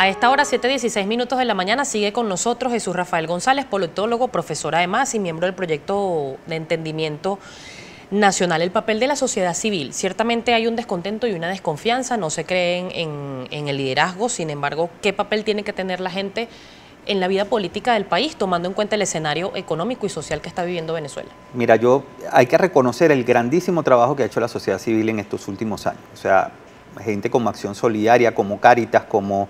A esta hora, 7:16 de la mañana, sigue con nosotros Jesús Rafael González, politólogo, profesor además y miembro del proyecto de entendimiento nacional. El papel de la sociedad civil. Ciertamente hay un descontento y una desconfianza, no se creen en el liderazgo. Sin embargo, ¿qué papel tiene que tener la gente en la vida política del país, tomando en cuenta el escenario económico y social que está viviendo Venezuela? Mira, hay que reconocer el grandísimo trabajo que ha hecho la sociedad civil en estos últimos años. O sea, gente como Acción Solidaria, como Cáritas, como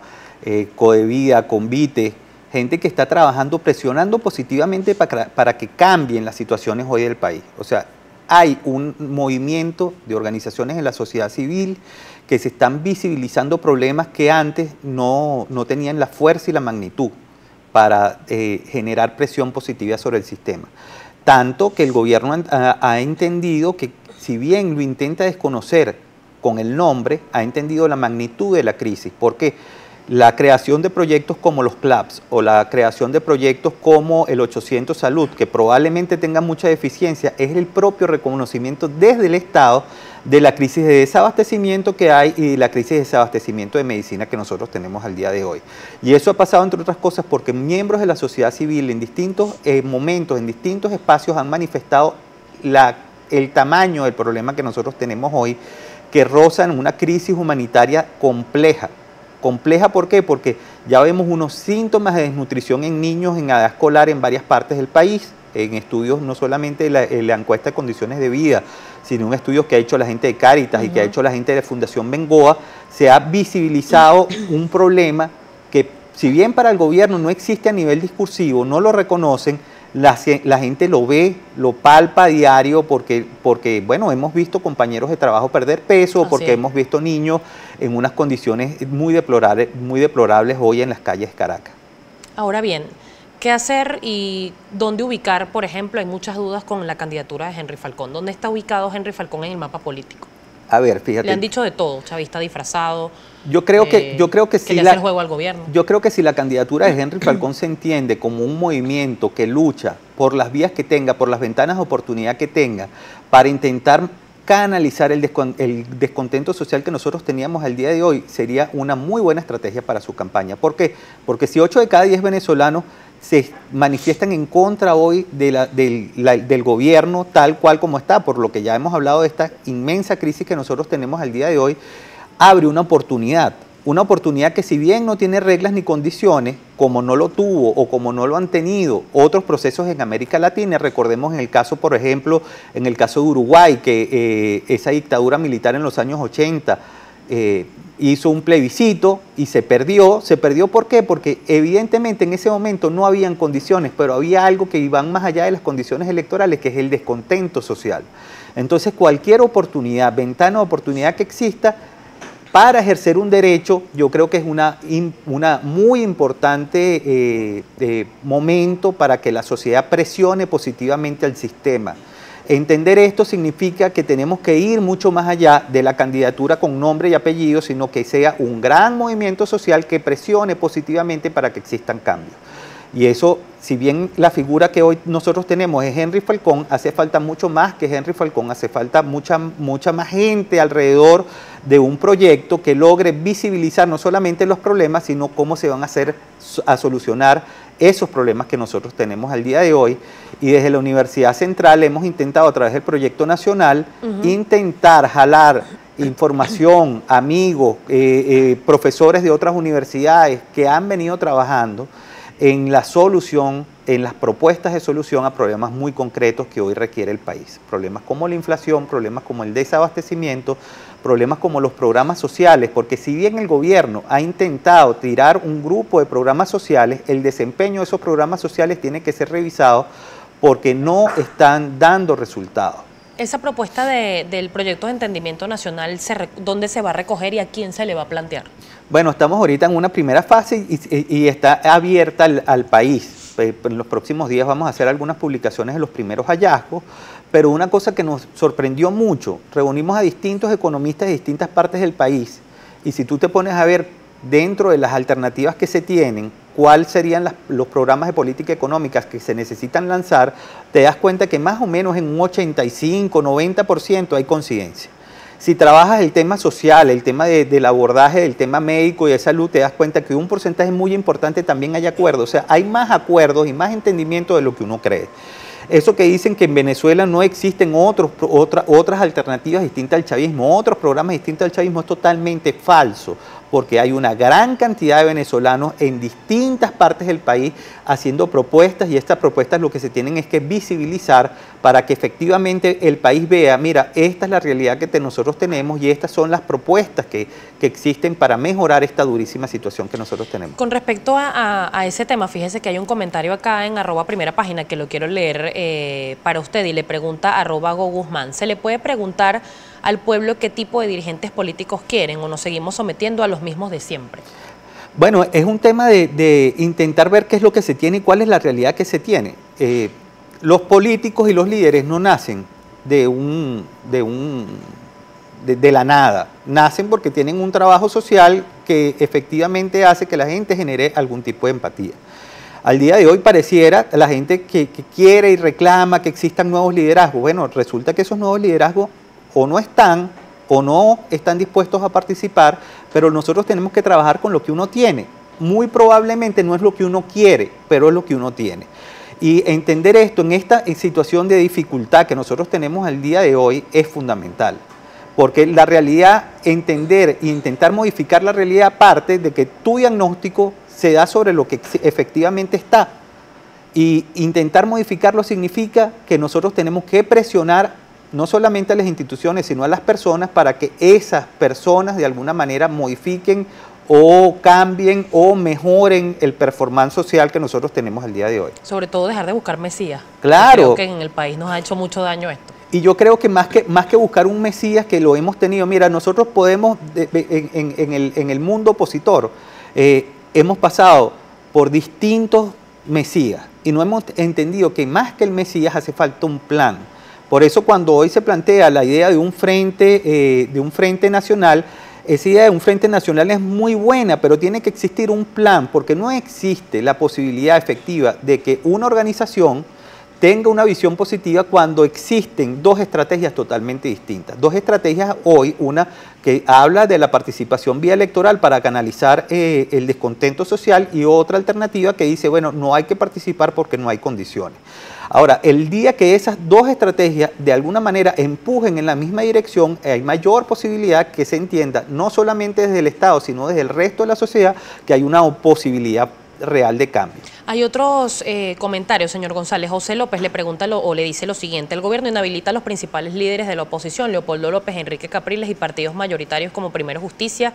Codevida, Convite, gente que está trabajando, presionando positivamente para que cambien las situaciones hoy del país. O sea, hay un movimiento de organizaciones en la sociedad civil que se están visibilizando problemas que antes no tenían la fuerza y la magnitud para generar presión positiva sobre el sistema. Tanto que el gobierno ha entendido que, si bien lo intenta desconocer con el nombre, ha entendido la magnitud de la crisis, porque la creación de proyectos como los CLAPS o la creación de proyectos como el 800 Salud, que probablemente tengan mucha deficiencia, es el propio reconocimiento desde el Estado de la crisis de desabastecimiento que hay y la crisis de desabastecimiento de medicina que nosotros tenemos al día de hoy. Y eso ha pasado, entre otras cosas, porque miembros de la sociedad civil en distintos momentos, en distintos espacios, han manifestado el tamaño del problema que nosotros tenemos hoy, que rozan una crisis humanitaria compleja. ¿Compleja por qué? Porque ya vemos unos síntomas de desnutrición en niños en edad escolar en varias partes del país, en estudios no solamente la encuesta de condiciones de vida, sino en estudios que ha hecho la gente de Cáritas y que ha hecho la gente de Fundación Bengoa, se ha visibilizado un problema que, si bien para el gobierno no existe a nivel discursivo, no lo reconocen, la gente lo ve, lo palpa a diario porque, bueno, hemos visto compañeros de trabajo perder peso, porque hemos visto niños en unas condiciones muy deplorables hoy en las calles de Caracas. Ahora bien, ¿qué hacer y dónde ubicar, por ejemplo? Hay muchas dudas con la candidatura de Henry Falcón. ¿Dónde está ubicado Henry Falcón en el mapa político? A ver, fíjate. Le han dicho de todo, chavista disfrazado. Yo creo que si le hace el juego al gobierno. Yo creo que si la candidatura de Henry Falcón se entiende como un movimiento que lucha por las vías que tenga, por las ventanas de oportunidad que tenga, para intentar canalizar el descontento social que nosotros teníamos al día de hoy, sería una muy buena estrategia para su campaña. ¿Por qué? Porque si 8 de cada 10 venezolanos se manifiestan en contra hoy del gobierno tal cual como está, por lo que ya hemos hablado de esta inmensa crisis que nosotros tenemos al día de hoy, abre una oportunidad que, si bien no tiene reglas ni condiciones, como no lo tuvo o como no lo han tenido otros procesos en América Latina. Recordemos en el caso, por ejemplo, en el caso de Uruguay, que esa dictadura militar en los años 80 hizo un plebiscito y se perdió. ¿Se perdió por qué? Porque evidentemente en ese momento no habían condiciones, pero había algo que iba más allá de las condiciones electorales, que es el descontento social. Entonces, cualquier oportunidad, ventana de oportunidad que exista para ejercer un derecho, yo creo que es una muy importante momento para que la sociedad presione positivamente al sistema. Entender esto significa que tenemos que ir mucho más allá de la candidatura con nombre y apellido, sino que sea un gran movimiento social que presione positivamente para que existan cambios. Y eso, si bien la figura que hoy nosotros tenemos es Henry Falcón, hace falta mucho más que Henry Falcón, hace falta mucha más gente alrededor de un proyecto que logre visibilizar no solamente los problemas, sino cómo se van a solucionar esos problemas que nosotros tenemos al día de hoy. Y desde la Universidad Central hemos intentado, a través del proyecto nacional, intentar jalar información, amigos, profesores de otras universidades que han venido trabajando en la solución, en las propuestas de solución a problemas muy concretos que hoy requiere el país. Problemas como la inflación, problemas como el desabastecimiento, problemas como los programas sociales, porque si bien el gobierno ha intentado tirar un grupo de programas sociales, el desempeño de esos programas sociales tiene que ser revisado porque no están dando resultados. Esa propuesta del proyecto de entendimiento nacional, ¿dónde se va a recoger y a quién se le va a plantear? Bueno, estamos ahorita en una primera fase y está abierta al país. En los próximos días vamos a hacer algunas publicaciones de los primeros hallazgos, pero una cosa que nos sorprendió mucho, reunimos a distintos economistas de distintas partes del país, y si tú te pones a ver dentro de las alternativas que se tienen, cuáles serían los programas de política económica que se necesitan lanzar, te das cuenta que más o menos en un 85-90% hay coincidencia. Si trabajas el tema social, el tema del abordaje del tema médico y de salud, te das cuenta que un porcentaje muy importante también hay acuerdos. O sea, hay más acuerdos y más entendimiento de lo que uno cree. Eso que dicen que en Venezuela no existen otras alternativas distintas al chavismo, otros programas distintos al chavismo, es totalmente falso, porque hay una gran cantidad de venezolanos en distintas partes del país haciendo propuestas, y estas propuestas lo que se tienen es que visibilizar para que efectivamente el país vea, mira, esta es la realidad que nosotros tenemos y estas son las propuestas que existen para mejorar esta durísima situación que nosotros tenemos. Con respecto a ese tema, fíjese que hay un comentario acá en @primerapágina que lo quiero leer para usted, y le pregunta @goguzmán. ¿Se le puede preguntar al pueblo qué tipo de dirigentes políticos quieren o nos seguimos sometiendo a los mismos de siempre? Bueno, es un tema de intentar ver qué es lo que se tiene y cuál es la realidad que se tiene. Los políticos y los líderes no nacen de la nada, nacen porque tienen un trabajo social que efectivamente hace que la gente genere algún tipo de empatía. Al día de hoy pareciera la gente que quiere y reclama que existan nuevos liderazgos. Bueno, resulta que esos nuevos liderazgos o no están dispuestos a participar, pero nosotros tenemos que trabajar con lo que uno tiene. Muy probablemente no es lo que uno quiere, pero es lo que uno tiene. Y entender esto en esta situación de dificultad que nosotros tenemos al día de hoy es fundamental. Porque la realidad, entender e intentar modificar la realidad parte de que tu diagnóstico se da sobre lo que efectivamente está. Y intentar modificarlo significa que nosotros tenemos que presionar no solamente a las instituciones, sino a las personas para que esas personas de alguna manera modifiquen o cambien o mejoren el performance social que nosotros tenemos el día de hoy. Sobre todo dejar de buscar mesías. Claro. Creo que en el país nos ha hecho mucho daño esto. Y yo creo que más que buscar un mesías, que lo hemos tenido, mira, nosotros podemos, en el mundo opositor, hemos pasado por distintos mesías y no hemos entendido que más que el mesías hace falta un plan. Por eso cuando hoy se plantea la idea de un frente nacional, esa idea de un frente nacional es muy buena, pero tiene que existir un plan, porque no existe la posibilidad efectiva de que una organización tenga una visión positiva cuando existen dos estrategias totalmente distintas. Dos estrategias hoy, una que habla de la participación vía electoral para canalizar el descontento social, y otra alternativa que dice, bueno, no hay que participar porque no hay condiciones. Ahora, el día que esas dos estrategias de alguna manera empujen en la misma dirección, hay mayor posibilidad que se entienda, no solamente desde el Estado, sino desde el resto de la sociedad, que hay una posibilidad real de cambio. Hay otros comentarios, señor González. José López le pregunta o le dice lo siguiente: el gobierno inhabilita a los principales líderes de la oposición, Leopoldo López, Enrique Capriles, y partidos mayoritarios como Primero Justicia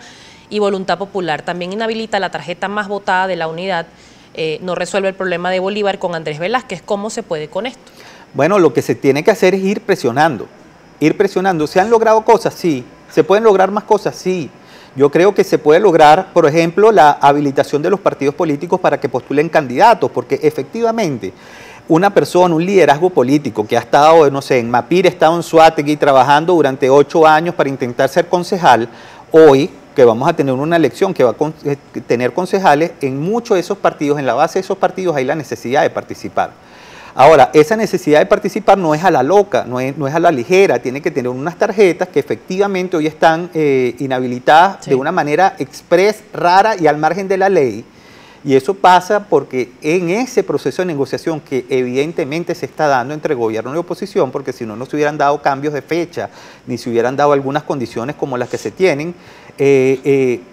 y Voluntad Popular. También inhabilita la tarjeta más votada de la unidad. No resuelve el problema de Bolívar con Andrés Velázquez. ¿Cómo se puede con esto? Bueno, lo que se tiene que hacer es ir presionando. ¿Se han logrado cosas? Sí. ¿Se pueden lograr más cosas? Sí. Yo creo que se puede lograr, por ejemplo, la habilitación de los partidos políticos para que postulen candidatos, porque efectivamente una persona, un liderazgo político que ha estado, no sé, en Mapir, ha estado en Suátegui trabajando durante 8 años para intentar ser concejal, hoy que vamos a tener una elección que va a tener concejales, en muchos de esos partidos, en la base de esos partidos hay la necesidad de participar. Ahora, esa necesidad de participar no es a la loca, no es a la ligera, tiene que tener unas tarjetas que efectivamente hoy están inhabilitadas de una manera express, rara y al margen de la ley. Y eso pasa porque en ese proceso de negociación que evidentemente se está dando entre gobierno y oposición, porque si no se hubieran dado cambios de fecha, ni se hubieran dado algunas condiciones como las que se tienen,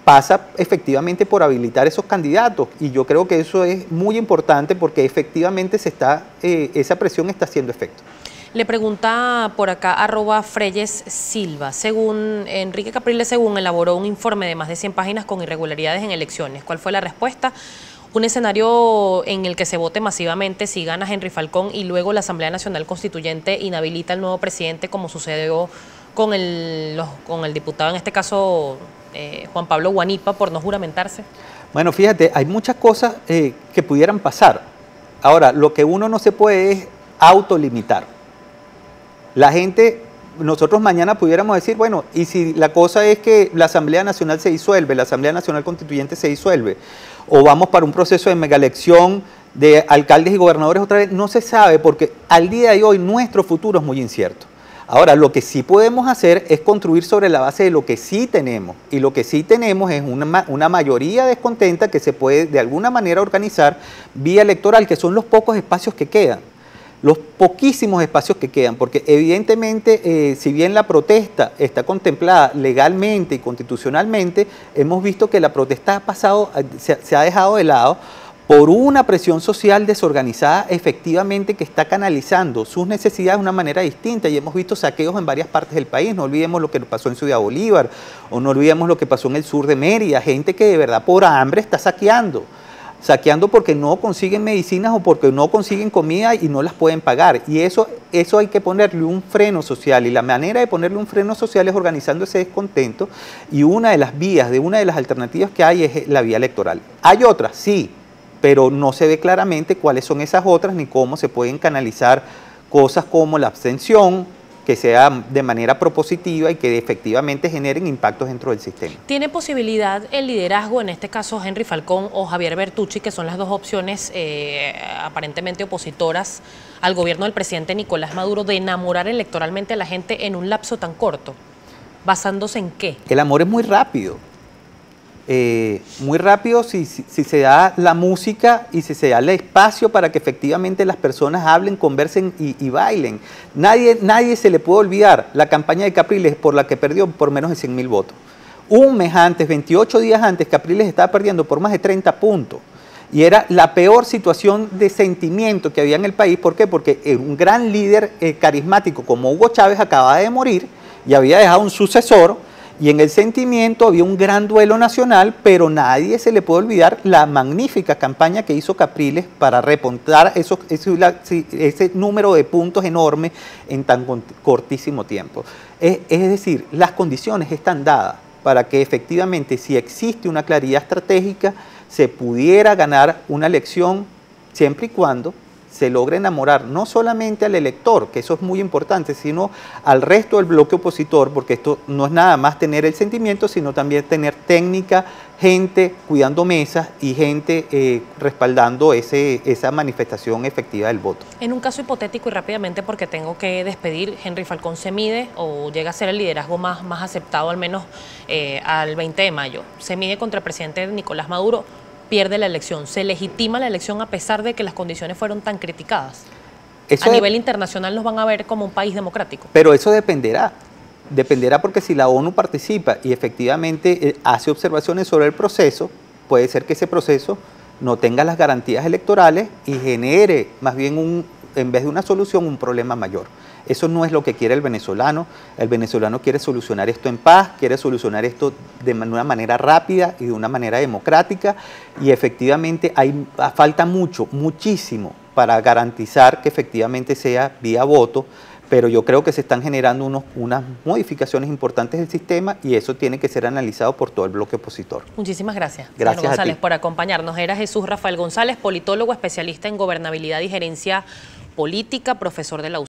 pasa efectivamente por habilitar esos candidatos. Y yo creo que eso es muy importante porque efectivamente esa presión está haciendo efecto. Le pregunta por acá @Freyes Silva. Según Enrique Capriles, elaboró un informe de más de 100 páginas con irregularidades en elecciones. ¿Cuál fue la respuesta? Un escenario en el que se vote masivamente si gana Henry Falcón y luego la Asamblea Nacional Constituyente inhabilita al nuevo presidente, como sucedió con el diputado, en este caso Juan Pablo Guanipa, por no juramentarse. Bueno, fíjate, hay muchas cosas que pudieran pasar. Ahora, lo que uno no se puede es autolimitar. La gente, nosotros mañana pudiéramos decir, bueno, y si la cosa es que la Asamblea Nacional se disuelve, la Asamblea Nacional Constituyente se disuelve, o vamos para un proceso de megaelección de alcaldes y gobernadores otra vez, no se sabe, porque al día de hoy nuestro futuro es muy incierto. Ahora, lo que sí podemos hacer es construir sobre la base de lo que sí tenemos. Y lo que sí tenemos es una mayoría descontenta que se puede de alguna manera organizar vía electoral, que son los pocos espacios que quedan. Los poquísimos espacios que quedan, porque evidentemente, si bien la protesta está contemplada legalmente y constitucionalmente, hemos visto que la protesta se ha dejado de lado por una presión social desorganizada efectivamente que está canalizando sus necesidades de una manera distinta, y hemos visto saqueos en varias partes del país. No olvidemos lo que pasó en Ciudad Bolívar, o no olvidemos lo que pasó en el sur de Mérida, gente que de verdad por hambre está saqueando porque no consiguen medicinas o porque no consiguen comida y no las pueden pagar. Y eso hay que ponerle un freno social, y la manera de ponerle un freno social es organizando ese descontento, y una de las alternativas que hay es la vía electoral. Hay otras, sí, pero no se ve claramente cuáles son esas otras ni cómo se pueden canalizar cosas como la abstención, que sea de manera propositiva y que efectivamente generen impactos dentro del sistema. ¿Tiene posibilidad el liderazgo, en este caso Henry Falcón o Javier Bertucci, que son las dos opciones aparentemente opositoras al gobierno del presidente Nicolás Maduro, de enamorar electoralmente a la gente en un lapso tan corto? ¿Basándose en qué? El amor es muy rápido. Si se da la música y si se da el espacio para que efectivamente las personas hablen, conversen y bailen. Nadie se le puede olvidar la campaña de Capriles, por la que perdió por menos de 100.000 votos. Un mes antes, 28 días antes, Capriles estaba perdiendo por más de 30 puntos. Y era la peor situación de sentimiento que había en el país. ¿Por qué? Porque un gran líder carismático como Hugo Chávez acababa de morir y había dejado un sucesor. Y en el sentimiento había un gran duelo nacional, pero nadie se le puede olvidar la magnífica campaña que hizo Capriles para repuntar ese número de puntos enorme en tan cortísimo tiempo. Es decir, las condiciones están dadas para que efectivamente, si existe una claridad estratégica, se pudiera ganar una elección siempre y cuando se logra enamorar no solamente al elector, que eso es muy importante, sino al resto del bloque opositor, porque esto no es nada más tener el sentimiento, sino también tener técnica, gente cuidando mesas y gente respaldando esa manifestación efectiva del voto. En un caso hipotético y rápidamente, porque tengo que despedir, ¿Henry Falcón se mide o llega a ser el liderazgo más aceptado al menos al 20 de mayo? ¿Se mide contra el presidente Nicolás Maduro? Pierde la elección. ¿Se legitima la elección a pesar de que las condiciones fueron tan criticadas? A nivel internacional nos van a ver como un país democrático. Pero eso dependerá porque si la ONU participa y efectivamente hace observaciones sobre el proceso, puede ser que ese proceso no tenga las garantías electorales y genere más bien en vez de una solución, un problema mayor. Eso no es lo que quiere el venezolano quiere solucionar esto en paz, quiere solucionar esto de una manera rápida y de una manera democrática, y efectivamente falta muchísimo para garantizar que efectivamente sea vía voto, pero yo creo que se están generando unas modificaciones importantes del sistema y eso tiene que ser analizado por todo el bloque opositor. Muchísimas gracias. Gracias señor González, a ti por acompañarnos. Era Jesús Rafael González, politólogo, especialista en gobernabilidad y gerencia política, profesor de la UCR.